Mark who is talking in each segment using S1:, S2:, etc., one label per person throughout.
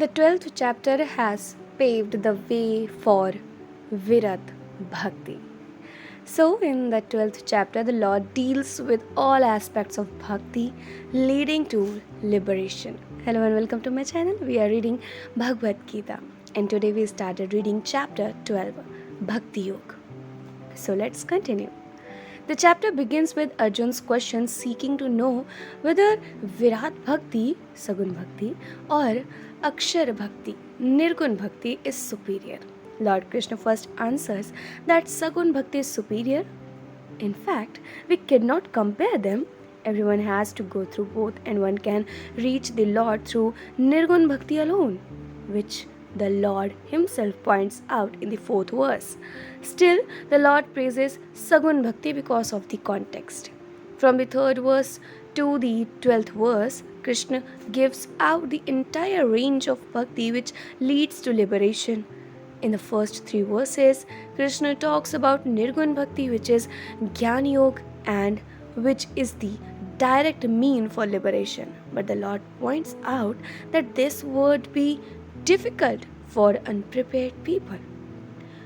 S1: The 12th chapter has paved the way for Virat Bhakti. So, in the 12th chapter, the Lord deals with all aspects of Bhakti leading to liberation. Hello and welcome to my channel. We are reading Bhagwatgeeta, and today we started reading chapter 12, Bhakti Yoga. So, let's continue. The chapter begins with Arjun's question seeking to know whether Virat Bhakti, Sagun Bhakti, or Akshar Bhakti, Nirgun Bhakti is superior. Lord Krishna first answers that Sagun Bhakti is superior. In fact, we cannot compare them. Everyone has to go through both, and one can reach the Lord through Nirgun Bhakti alone, which the Lord himself points out in the 4th verse. Still, the Lord praises Sagun Bhakti because of the context. From the 3rd verse to the 12th verse, Krishna gives out the entire range of bhakti which leads to liberation. In the first 3 verses, Krishna talks about Nirgun Bhakti, which is Jnana Yoga, and which is the direct mean for liberation. But the Lord points out that this would be difficult for unprepared people.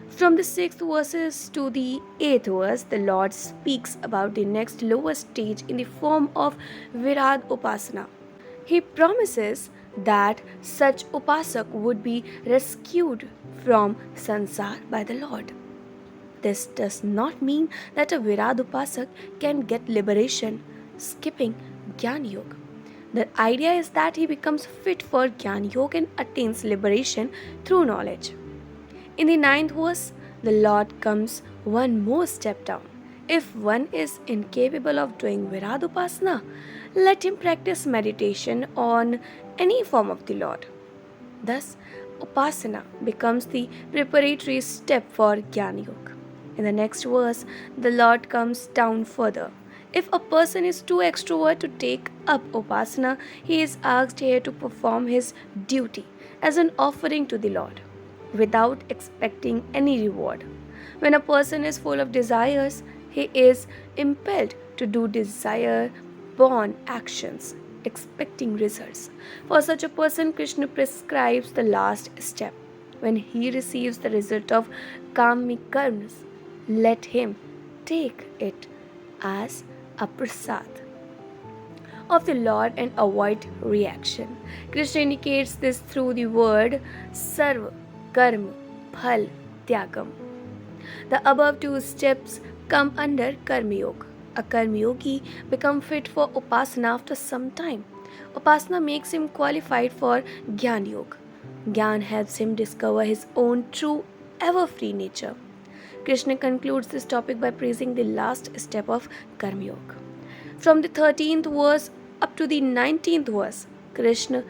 S1: From the 6th verses to the 8th verse, the Lord speaks about the next lower stage in the form of Virad Upasana. He promises that such Upasak would be rescued from Sansar by the Lord. This does not mean that a Virad Upasak can get liberation skipping Jnana Yoga. The idea is that he becomes fit for Jnana Yoga and attains liberation through knowledge. In the 9th verse, the Lord comes one more step down. If one is incapable of doing Virad Upasana, let him practice meditation on any form of the Lord. Thus, Upasana becomes the preparatory step for Jnana Yoga. In the next verse, the Lord comes down further. If a person is too extrovert to take up Upasana, he is asked here to perform his duty as an offering to the Lord, without expecting any reward. When a person is full of desires, he is impelled to do desire-born actions, expecting results. For such a person, Krishna prescribes the last step. When he receives the result of kami karmas, let him take it as a prasad of the Lord and avoid reaction. Krishna indicates this through the word sarva, karma, phal, tyagam. The above 2 steps come under karma yoga. A karma yogi becomes fit for upasana after some time. Upasana makes him qualified for Jnana Yoga. Jnana helps him discover his own true, ever-free nature. Krishna concludes this topic by praising the last step of Karma Yoga. From the 13th verse up to the 19th verse, Krishna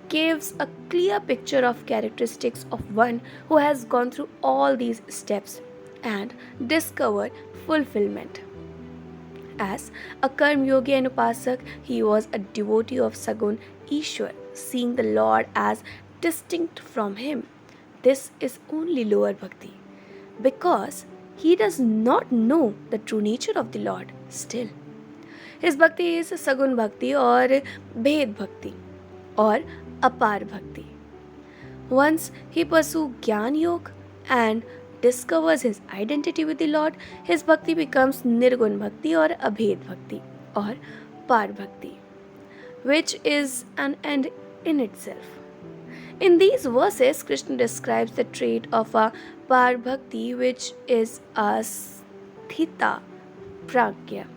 S1: gives a clear picture of characteristics of one who has gone through all these steps and discovered fulfillment. As a Karma Yogi and Upasak, he was a devotee of Sagun Ishwar, seeing the Lord as distinct from him. This is only lower bhakti, because he does not know the true nature of the Lord still. His bhakti is Sagun Bhakti or Bhed Bhakti or Apar Bhakti. Once he pursues Jnana Yoga and discovers his identity with the Lord, his bhakti becomes Nirgun Bhakti or Abhed Bhakti or Par Bhakti, which is an end in itself. In these verses, Krishna describes the trait of a Par Bhakti, which is a Sthita Pragya.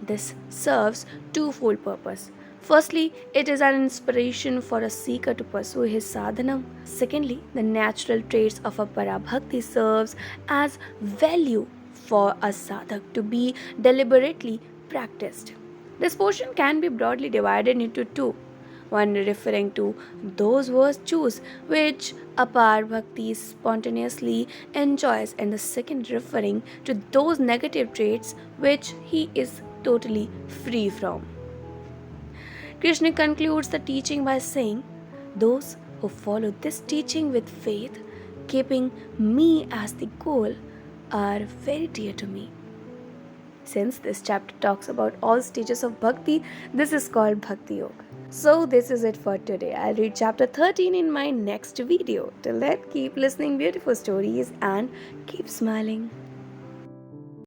S1: This serves twofold purpose. Firstly, it is an inspiration for a seeker to pursue his sadhanam. Secondly, the natural traits of a Parabhakti serves as value for a sadhak to be deliberately practiced. This portion can be broadly divided into 2. One referring to those virtues which Apar Bhakti spontaneously enjoys, and the second referring to those negative traits which he is totally free from. Krishna concludes the teaching by saying, "Those who follow this teaching with faith, keeping me as the goal, are very dear to me." Since this chapter talks about all stages of bhakti, this is called Bhakti Yoga. So, this is it for today. I'll read chapter 13 in my next video. Till then, keep listening beautiful stories and keep smiling.